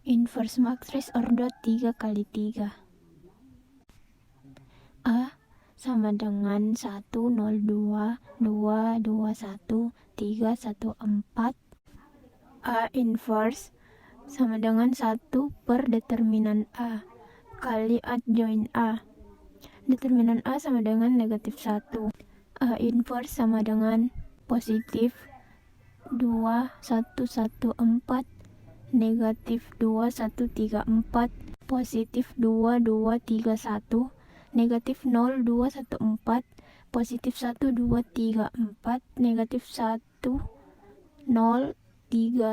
Inverse matriks order 3 kali 3. A sama dengan 1, 0, 2, 2, 2, 1, 3, 1, 4. A inverse sama dengan 1 per determinan A kali adjoin A. Determinan A sama dengan negatif 1. A inverse sama dengan positif 2, 1, 1, 4, negatif 2, 1, 3, 4, positif 2, 2, 3, 1, negatif 0, 2, 1, 4, positif 1, 2, 3, 4, negatif 1, 0, 3,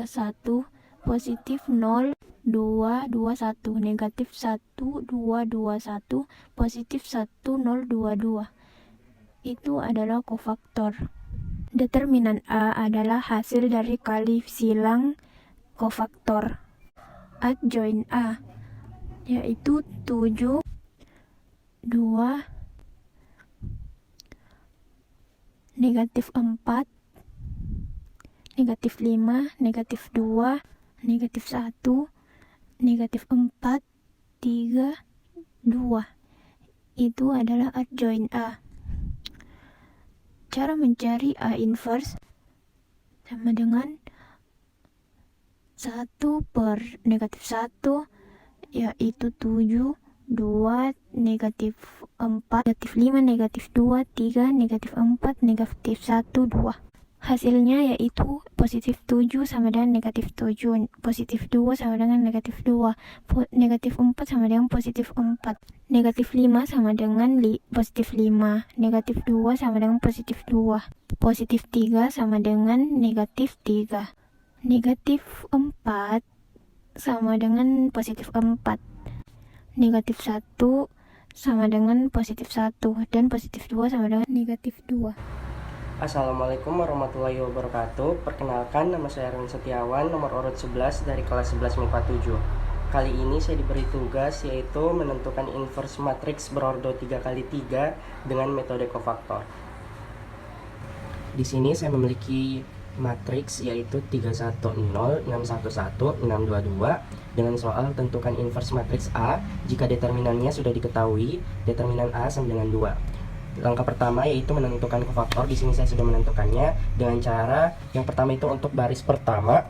1, positif 0, 2, 2, 1, negatif 1, 2, 2, 1, positif 1, 0, 2, 2. Itu adalah kofaktor. Determinan A adalah hasil dari kali silang kofaktor adjoin A, yaitu 7, 2, negatif 4, negatif 5, negatif 2, negatif 1, negatif 4, 3, 2. Itu adalah adjoin A. Cara mencari A inverse sama dengan 1 per negatif 1, yaitu 7, 2, negatif 4, negatif 5, negatif 2, 3, negatif 4, negatif 1, 2. Hasilnya yaitu positif 7 sama dengan negatif 7, positif 2 sama dengan negatif 2, negatif 4 sama dengan positif 4, negatif 5 sama dengan positif 5, negatif 2 sama dengan positif 2, positif 3 sama dengan negatif 3, negatif 4 sama dengan positif 4, negatif 1 sama dengan positif 1, dan positif 2 sama dengan negatif 2. Assalamualaikum warahmatullahi wabarakatuh. Perkenalkan, nama saya Aaron Setiawan, nomor urut 11 dari kelas 11 MIPA 7. Kali ini saya diberi tugas yaitu menentukan inverse matriks berordo 3 kali 3 dengan metode kofaktor. Di sini saya memiliki matriks yaitu 310, 611, 622 dengan soal tentukan inverse matriks A jika determinannya sudah diketahui, determinan A sama dengan 2. Langkah pertama yaitu menentukan kofaktor. Di sini saya sudah menentukannya dengan cara yang pertama itu untuk baris pertama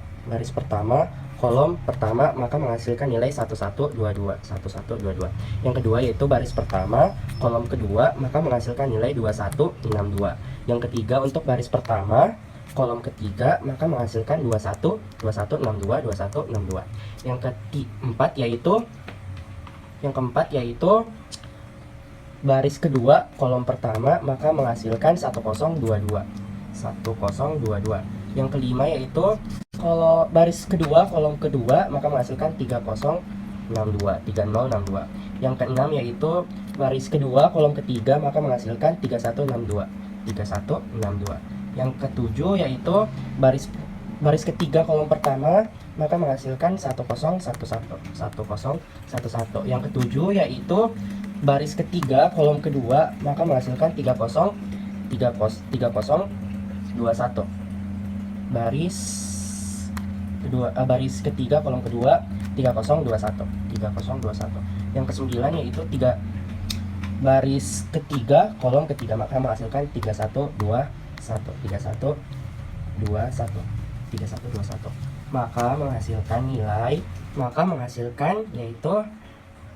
kolom pertama maka menghasilkan nilai 1122 1122. Yang kedua yaitu baris pertama kolom kedua maka menghasilkan nilai 2162. Yang ketiga untuk baris pertama kolom ketiga maka menghasilkan 21 2162 2162. Yang keempat yaitu baris kedua kolom pertama maka menghasilkan 1022 1022. Yang kelima yaitu kalau baris kedua kolom kedua maka menghasilkan 3062 3062. Yang keenam yaitu baris kedua kolom ketiga maka menghasilkan 3162 3162. Yang ketujuh yaitu baris ketiga kolom pertama maka menghasilkan 1011 1011. Yang ketujuh yaitu baris ketiga kolom kedua maka menghasilkan 3021. Baris ketiga kolom kedua 3021. Yang kesembilan yaitu baris ketiga kolom ketiga maka menghasilkan 3121. Maka menghasilkan yaitu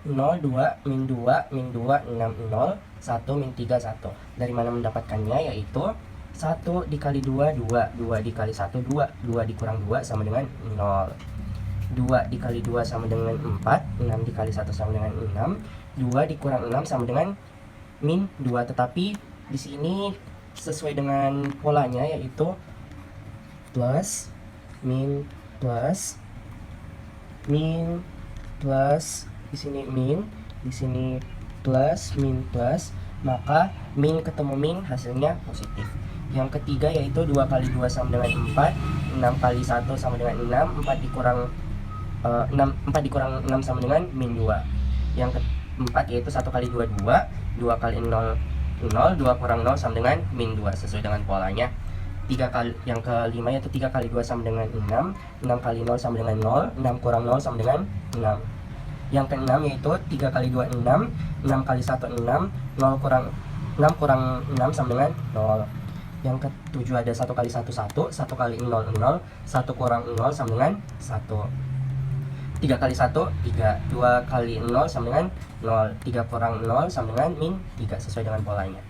0, 2, min 2, min 2, 6, 0, 1, min 3, 1. Dari mana mendapatkannya? Yaitu 1 dikali 2, 2, 2 dikali 1, 2, 2 dikurang 2 sama dengan 0. 2 dikali 2 sama dengan 4, 6 dikali 1 sama dengan 6, 2 dikurang 6 sama dengan min 2. Tetapi di sini sesuai dengan polanya yaitu plus, min, plus, di sini min, di sini plus, min plus, maka min ketemu min hasilnya positif. Yang ketiga yaitu 2 kali 2 sama dengan 4, 6 kali 1 sama dengan 6, 4 dikurang 6 sama dengan min 2. Yang keempat yaitu 1 kali 2 2, 2 kali 0 0, 2 kurang 0 sama dengan min 2 sesuai dengan polanya. 3 kali, yang kelima yaitu 3 kali 2 sama dengan 6, 6 kali 0 sama dengan 0, 6 kurang 0 sama dengan 6. Yang keenam yaitu 3 kali 2 6, 6 kali 1 6, 0 kurang 6 kurang 6 sama dengan 0. Yang ketujuh ada 1 kali 1 1, 1 kali 0 0, 1 kurang 0 sama dengan 1. 3 kali 1 3, 2 kali 0 sama dengan 0, 3 kurang 0 sama dengan min 3 sesuai dengan polanya.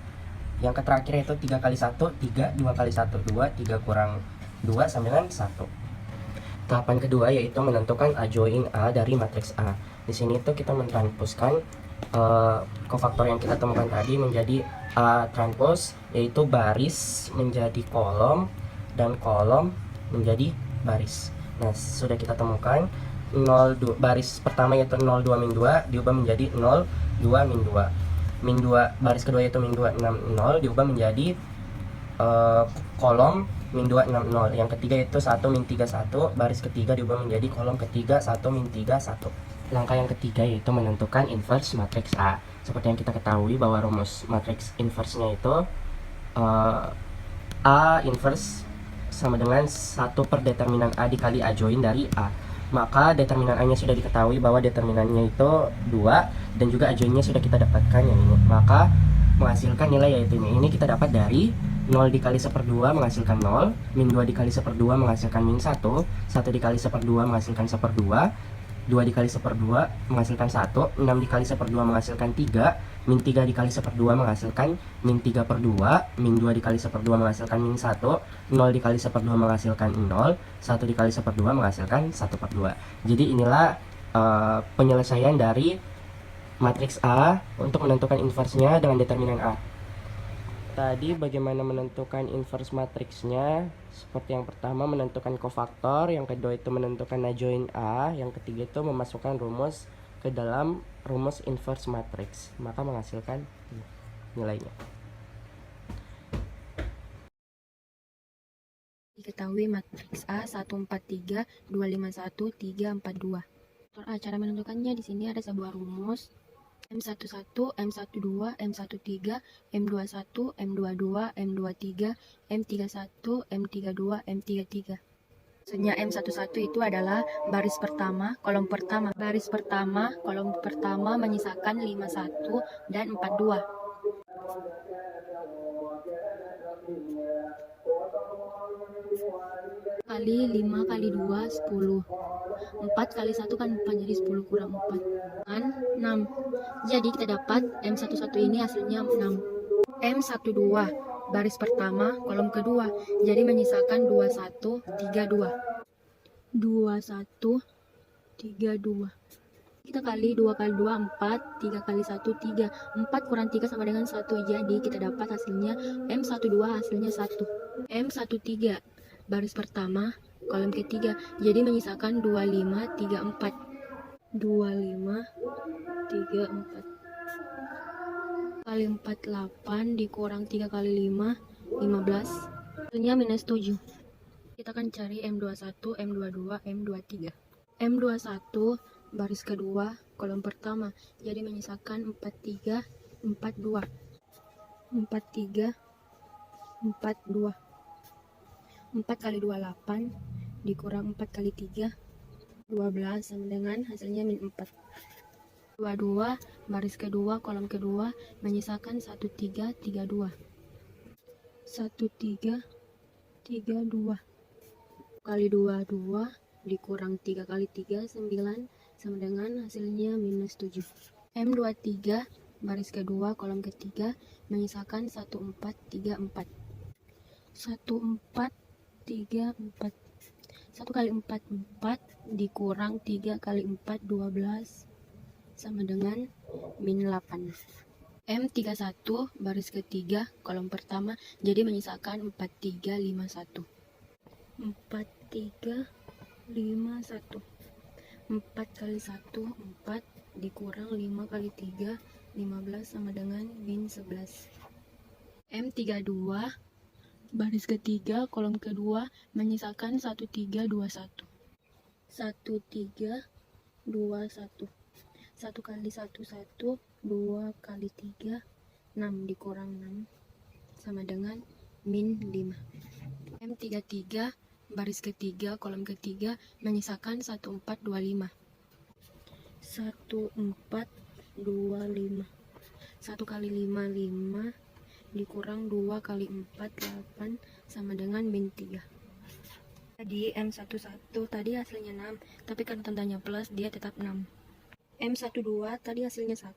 Yang terakhir yaitu 3 kali 1 3, 2 kali 1 2, 3 kurang 2 sama dengan 1. Tahapan kedua yaitu menentukan adjoin A dari matriks A. Di sini tuh kita mentransposkan kofaktor yang kita temukan tadi menjadi A transpos, yaitu baris menjadi kolom dan kolom menjadi baris. Nah, sudah kita temukan 02, baris pertama yaitu 02 min 2 diubah menjadi 02 min 2. Min 2 baris kedua yaitu min 2 60 diubah menjadi kolom min 2 60. Yang ketiga yaitu 1 min 3 1, baris ketiga diubah menjadi kolom ketiga 1 min 3 1. Langkah yang ketiga yaitu menentukan inverse matriks A. Seperti yang kita ketahui bahwa rumus matriks inverse-nya itu A inverse sama dengan 1 per determinan A dikali adjoin dari A. Maka determinan A nya sudah diketahui bahwa determinannya itu 2 dan juga adjoinnya sudah kita dapatkan yang ini. Maka menghasilkan nilai yaitu ini kita dapat dari 0 dikali 1/2 menghasilkan 0, min 2 dikali 1/2 menghasilkan min 1, 1 dikali 1/2 menghasilkan 1/2, 2 dikali 1/2 menghasilkan 1, 6 dikali 1/2 menghasilkan 3, min 3 dikali 1/2 menghasilkan min 3/2, min 2 dikali 1/2 menghasilkan min 1, 0 dikali 1/2 menghasilkan 0, 1 dikali 1/2 menghasilkan 1/2. Jadi inilah penyelesaian dari matriks A untuk menentukan inversnya dengan determinan A. Tadi bagaimana menentukan inverse matriksnya? Seperti yang pertama menentukan kofaktor, yang kedua itu menentukan adjoin A, yang ketiga itu memasukkan rumus ke dalam rumus inverse matriks, maka menghasilkan nilainya. Diketahui matriks A 143, 251, 342. Cara menentukannya di sini ada sebuah rumus M11, M12, M13, M21, M22, M23, M31, M32, M33. Maksudnya M11 itu adalah baris pertama, kolom pertama. Baris pertama, kolom pertama menyisakan 51 dan 42. Kali 5 kali 2 10. 4 kali 1 kan 4, jadi 10 kurang 4 kan 6. Jadi kita dapat M11 ini hasilnya 6. M12 baris pertama kolom kedua, jadi menyisakan 21 32. 21 32. Kita kali 2 kali 2 4, 3 kali 1 3. 4 kurang 3 sama dengan 1, jadi kita dapat hasilnya M12 hasilnya 1. M13 baris pertama kolom ketiga, jadi menyisakan 25 34. 25 34 kali 4 8 dikurang 3 kali 5 15, hasilnya minus 7. Kita akan cari M21 M22 M23. M21 baris kedua kolom pertama, jadi menyisakan 43 42. 43 42. 4 kali 2 8 dikurang 4 kali 3 12 sama dengan hasilnya min 4. 22 baris kedua kolom kedua menyisakan 13 32. 13 32 kali 2 2 dikurang 3 kali 3 9 sama dengan hasilnya minus 7. M23 baris kedua kolom ketiga menyisakan 1434. 1434. 1 kali 4 4 dikurang 3 kali 4 12 sama dengan min 8. M31 baris ketiga kolom pertama, jadi menyisakan 4351. 4351. 4 kali 1 4 dikurang 5 kali 3 15 sama dengan min 11. M32 baris ketiga kolom kedua menyisakan 1321. 1321. 1 kali 1 1, 2 kali 3 6 dikurang 6 sama dengan min 5. M33 baris ketiga kolom ketiga menyisakan 1425. 1425. 1 kali 5 5 dikurang 2 kali 4 8 sama dengan min 3. Tadi M11 tadi hasilnya 6, tapi karena tandanya plus dia tetap 6. M12 tadi hasilnya 1,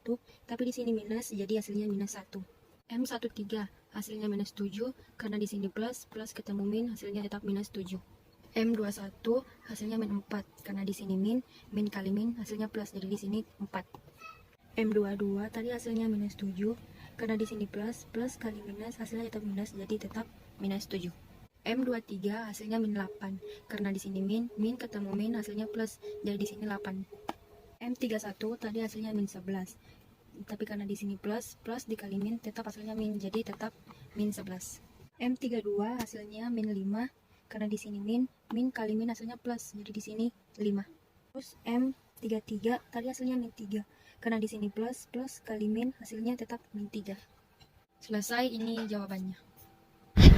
tapi di sini minus jadi hasilnya minus 1. M13 hasilnya minus 7, karena di sini plus ketemu min hasilnya tetap minus 7. M21 hasilnya min 4, karena di sini min kali min hasilnya plus jadi di sini 4. M22 tadi hasilnya minus 7, karena di sini plus kali minus hasilnya tetap minus jadi tetap minus 7. M23 hasilnya min 8, karena di sini min ketemu min hasilnya plus jadi di sini 8. M31 tadi hasilnya min 11, tapi karena di sini plus dikali min tetap hasilnya min jadi tetap min 11. M32 hasilnya min 5, karena di sini min kali min hasilnya plus jadi di sini 5. Terus M33 tadi hasilnya min 3, karena di sini plus kali min hasilnya tetap min 3. Selesai, ini jawabannya.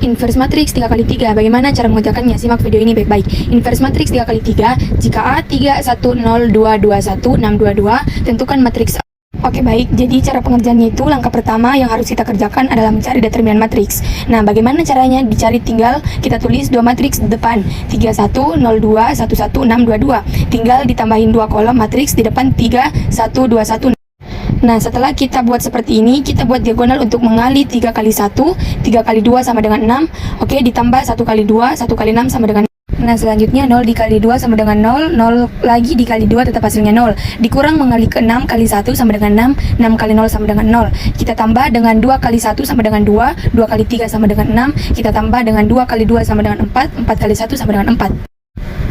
Inverse matriks 3 kali 3. Bagaimana cara mengerjakannya? Simak video ini baik-baik. Inverse matriks 3 kali 3. Jika A 3, 1, 0, 2, 2, 1, 6, 2, 2, tentukan matriks A. Oke baik, jadi cara pengerjaannya itu langkah pertama yang harus kita kerjakan adalah mencari determinan matriks. Nah, bagaimana caranya dicari? Tinggal kita tulis dua matriks di depan, 31, 02, 11, 622. Tinggal ditambahin dua kolom matriks di depan 3, 1, 2, 1. Nah, setelah kita buat seperti ini, kita buat diagonal untuk mengali 3 kali 1, 3 kali 2 sama dengan 6. Oke, ditambah 1 kali 2, 1 kali 6 sama dengan. Nah, selanjutnya 0 dikali 2 sama dengan 0, 0 lagi dikali 2 tetap hasilnya 0. Dikurang mengali ke 6 kali 1 sama dengan 6, 6 kali 0 sama dengan 0. Kita tambah dengan 2 kali 1 sama dengan 2, 2 kali 3 sama dengan 6. Kita tambah dengan 2 kali 2 sama dengan 4, 4 kali 1 sama dengan 4.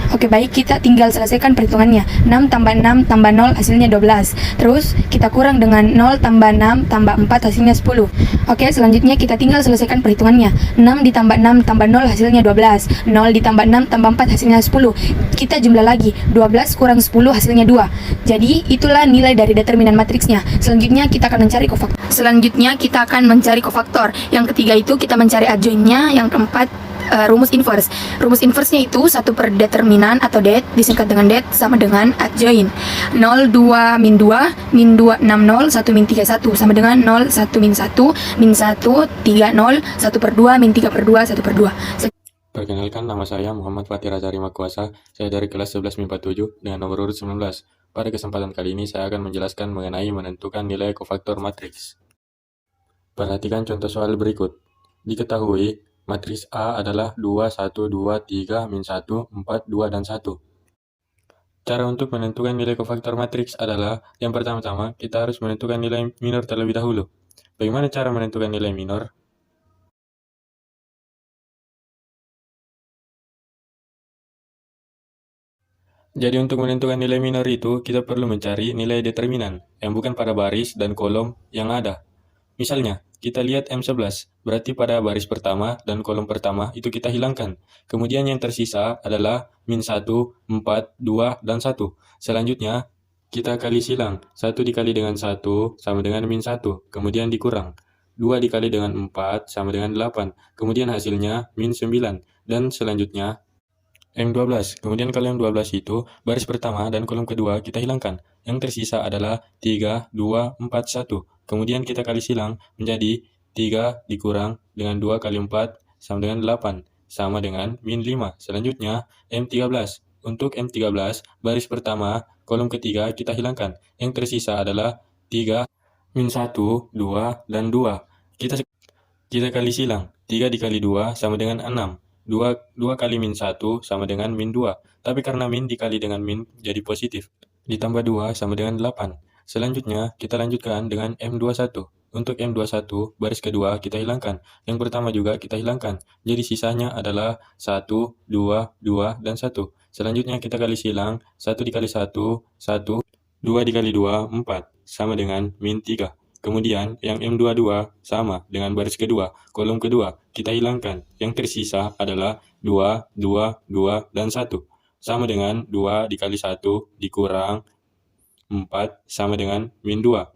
Oke baik, kita tinggal selesaikan perhitungannya. 6 tambah 6 tambah 0 hasilnya 12. Terus kita kurang dengan 0 tambah 6 tambah 4 hasilnya 10. Oke, selanjutnya kita tinggal selesaikan perhitungannya. 6 ditambah 6 tambah 0 hasilnya 12. 0 ditambah 6 tambah 4 hasilnya 10. Kita jumlah lagi, 12 kurang 10 hasilnya 2. Jadi itulah nilai dari determinan matriksnya. Selanjutnya kita akan mencari kofaktor. Yang ketiga itu kita mencari adjointnya. Yang keempat rumus inverse. Rumus inverse-nya itu 1 per determinan atau det, disingkat dengan det, sama dengan adjoint. 0, 2, min 2, min 2, 6, 0, 1, min 3, 1, sama dengan 0, 1, min 1, min 1, 3, 0, 1 per 2, min 3 per 2, 1 per 2. Perkenalkan, nama saya Muhammad Fatih Razari Makuasa. Saya dari kelas 11 MIPA 7 dengan nomor urut 19. Pada kesempatan kali ini saya akan menjelaskan mengenai menentukan nilai kofaktor matriks. Perhatikan contoh soal berikut. Diketahui matriks A adalah 2, 1, 2, 3, min 1, 4, 2, dan 1. Cara untuk menentukan nilai kofaktor matriks adalah, yang pertama-tama kita harus menentukan nilai minor terlebih dahulu. Bagaimana cara menentukan nilai minor? Jadi untuk menentukan nilai minor itu, kita perlu mencari nilai determinan yang bukan pada baris dan kolom yang ada. Misalnya, kita lihat M11, berarti pada baris pertama dan kolom pertama itu kita hilangkan. Kemudian yang tersisa adalah min 1, 4, 2, dan 1. Selanjutnya, kita kali silang. 1 dikali dengan 1 sama dengan min 1, kemudian dikurang. 2 dikali dengan 4 sama dengan 8, kemudian hasilnya min 9. Dan selanjutnya, M12. Kemudian kalau M12 itu, baris pertama dan kolom kedua kita hilangkan. Yang tersisa adalah 3, 2, 4, 1. Kemudian kita kali silang menjadi 3 dikurang dengan 2 kali 4 sama dengan 8. Sama dengan min 5. Selanjutnya, M13. Untuk M13, baris pertama, kolom ketiga kita hilangkan. Yang tersisa adalah 3, min 1, 2, dan 2. Kita kali silang. 3 dikali 2 sama dengan 6. 2 kali min 1 sama dengan min 2. Tapi karena min dikali dengan min jadi positif. Ditambah 2 sama dengan 8. Selanjutnya, kita lanjutkan dengan M21. Untuk M21, baris kedua kita hilangkan. Yang pertama juga kita hilangkan. Jadi sisanya adalah 1, 2, 2, dan 1. Selanjutnya kita kali silang. 1 dikali 1, 1. 2 dikali 2, 4. Sama dengan min 3. Kemudian yang M22 sama dengan baris kedua, kolom kedua, kita hilangkan. Yang tersisa adalah 2, 2, 2, dan 1. Sama dengan 2 dikali 1 dikurang 4 sama dengan min 2.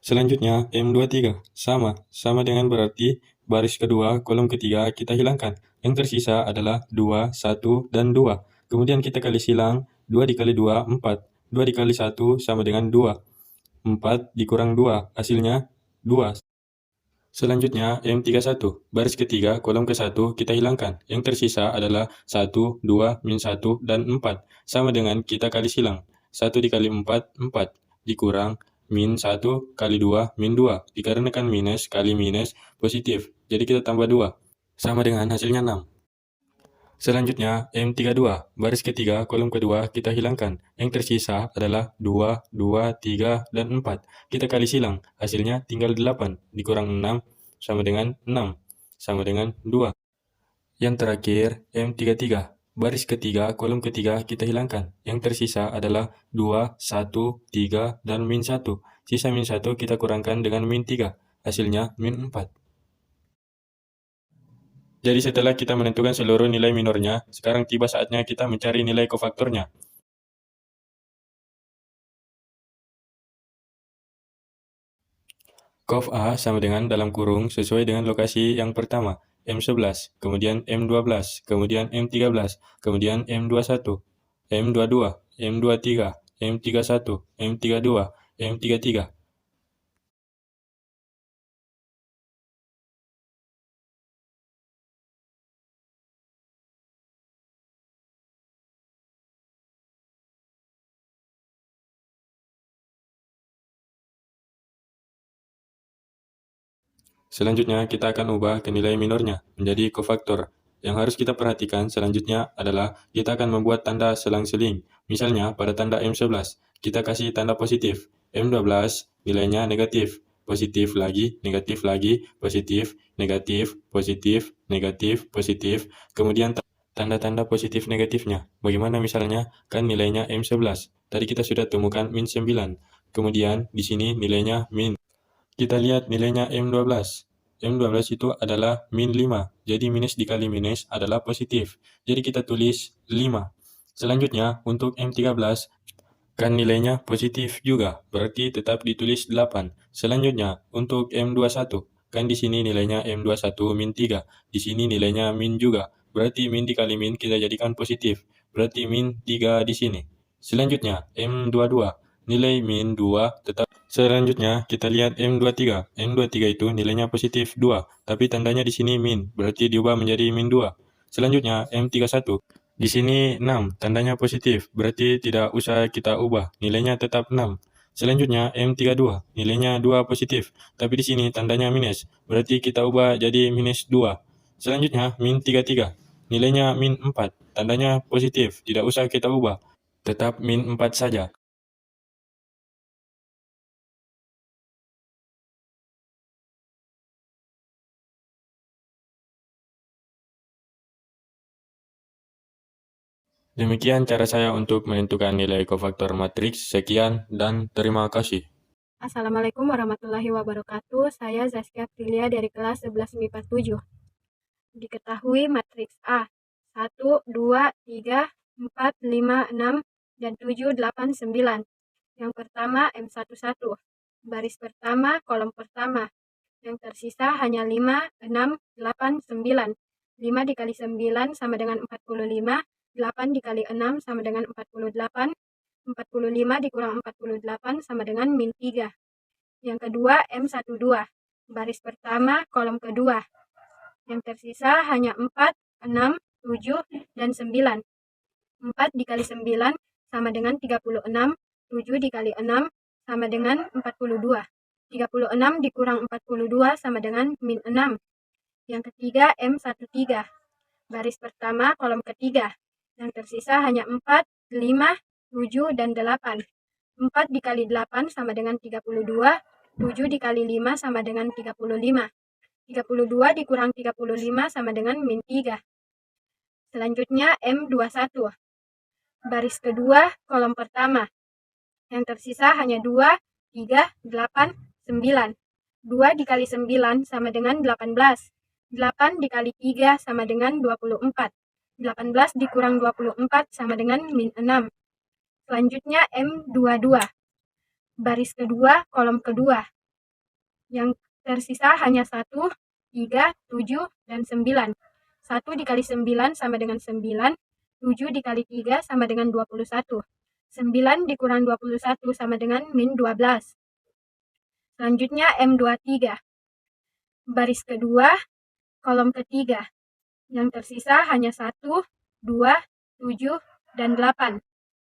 Selanjutnya, M23 sama dengan berarti baris kedua, kolom ketiga kita hilangkan. Yang tersisa adalah 2, 1, dan 2. Kemudian kita kali silang, 2 dikali 2, 4. 2 dikali 1 sama dengan 2. 4 dikurang 2, hasilnya 2. Selanjutnya, M31. Baris ketiga, kolom ke-1 kita hilangkan. Yang tersisa adalah 1, 2, min 1, dan 4. Sama dengan kita kali silang. 1 dikali 4, 4. Dikurang min 1 kali 2, min 2. Dikarenakan minus kali minus positif. Jadi kita tambah 2. Sama dengan hasilnya 6. Selanjutnya, M32. Baris ketiga, kolom kedua kita hilangkan. Yang tersisa adalah 2, 2, 3, dan 4. Kita kali silang. Hasilnya tinggal 8. Dikurang 6 sama dengan 6. Sama dengan 2. Yang terakhir, M33. Baris ketiga, kolom ketiga kita hilangkan. Yang tersisa adalah 2, 1, 3, dan min 1. Sisa min 1 kita kurangkan dengan min 3. Hasilnya min 4. Jadi setelah kita menentukan seluruh nilai minornya, sekarang tiba saatnya kita mencari nilai kofaktornya. Kof A sama dengan dalam kurung sesuai dengan lokasi yang pertama, M11, kemudian M12, kemudian M13, kemudian M21, M22, M23, M31, M32, M33. Selanjutnya, kita akan ubah ke nilai minornya menjadi kofaktor. Yang harus kita perhatikan selanjutnya adalah kita akan membuat tanda selang-seling. Misalnya, pada tanda M11, kita kasih tanda positif. M12 nilainya negatif. Positif lagi, negatif lagi, positif, negatif, positif, negatif, positif. Kemudian tanda-tanda positif negatifnya. Bagaimana misalnya? Kan nilainya M11. Tadi kita sudah temukan min 9. Kemudian di sini nilainya min. Kita lihat nilainya M12. M12 itu adalah min 5. Jadi minus dikali minus adalah positif. Jadi kita tulis 5. Selanjutnya, untuk M13, kan nilainya positif juga. Berarti tetap ditulis 8. Selanjutnya, untuk M21, kan di sini nilainya M21 min 3. Di sini nilainya min juga. Berarti min dikali min kita jadikan positif. Berarti min 3 di sini. Selanjutnya, M22. Nilai min 2 tetap. Selanjutnya, kita lihat M23. M23 itu nilainya positif 2, tapi tandanya di sini min, berarti diubah menjadi min 2. Selanjutnya, M31. Di sini 6, tandanya positif, berarti tidak usah kita ubah, nilainya tetap 6. Selanjutnya, M32. Nilainya 2 positif, tapi di sini tandanya minus, berarti kita ubah jadi minus 2. Selanjutnya, min 33. Nilainya min 4, tandanya positif, tidak usah kita ubah, tetap min 4 saja. Demikian cara saya untuk menentukan nilai kofaktor matriks. Sekian dan terima kasih. Assalamualaikum warahmatullahi wabarakatuh. Saya Zaskia Prilia dari kelas 11 MIPA 7. Diketahui matriks A 1, 2, 3, 4, 5, 6, dan 7, 8, 9. Yang pertama M11. Baris pertama, kolom pertama. Yang tersisa hanya 5, 6, 8, 9. 5 dikali 9 sama dengan 45. 8 dikali 6 sama dengan 48. 45 dikurang 48 sama dengan min 3. Yang kedua M12. Baris pertama, kolom kedua. Yang tersisa hanya 4, 6, 7, dan 9. 4 dikali 9 sama dengan 36. 7 dikali 6 sama dengan 42. 36 dikurang 42 sama dengan min 6. Yang ketiga M13. Baris pertama, kolom ketiga. Yang tersisa hanya 4, 5, 7, dan 8. 4 dikali 8 sama dengan 32. 7 dikali 5 sama dengan 35. 32 dikurang 35 sama dengan min 3. Selanjutnya M21. Baris kedua, kolom pertama. Yang tersisa hanya 2, 3, 8, 9. 2 dikali 9 sama dengan 18. 8 dikali 3 sama dengan 24. 18 dikurang 24 sama dengan min 6. Selanjutnya M22. Baris kedua, kolom kedua. Yang tersisa hanya 1, 3, 7, dan 9. 1 dikali 9 sama dengan 9. 7 dikali 3 sama dengan 21. 9 dikurang 21 sama dengan min 12. Selanjutnya M23. Baris kedua, kolom ketiga. Yang tersisa hanya 1, 2, 7, dan 8.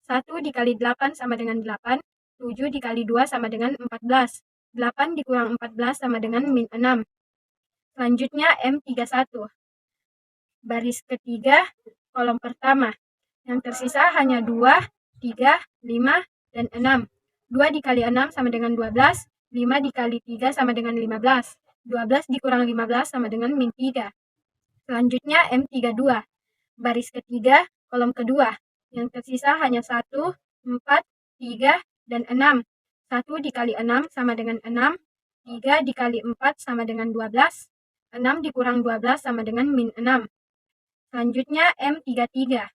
1 dikali 8 sama dengan 8. 7 dikali 2 sama dengan 14. 8 dikurang 14 sama dengan min 6. Selanjutnya M31. Baris ketiga, kolom pertama. Yang tersisa hanya 2, 3, 5, dan 6. 2 dikali 6 sama dengan 12. 5 dikali 3 sama dengan 15. 12 dikurang 15 sama dengan min 3. Selanjutnya M32. Baris ketiga, kolom kedua. Yang tersisa hanya 1, 4, 3, dan 6. 1 dikali 6 sama dengan 6. 3 dikali 4 sama dengan 12. 6 dikurang 12 sama dengan min 6. Selanjutnya M33.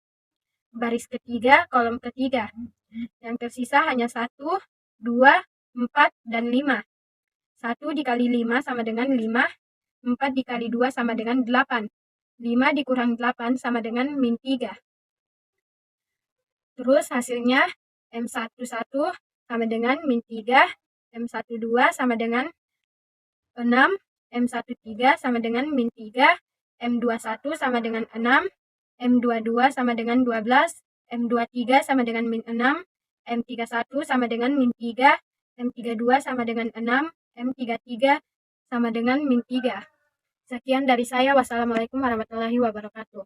Baris ketiga, kolom ketiga. Yang tersisa hanya 1, 2, 4, dan 5. 1 dikali 5 sama dengan 5. 4 dikali 2 sama dengan 8. 5 dikurang 8 sama dengan min 3. Terus hasilnya M11 sama dengan min 3. M12 sama dengan 6. M13 sama dengan min 3. M21 sama dengan 6. M22 sama dengan 12. M23 sama dengan min 6. M31 sama dengan min 3. M32 sama dengan 6. M33 sama dengan min 3. Sekian dari saya. Wassalamualaikum warahmatullahi wabarakatuh.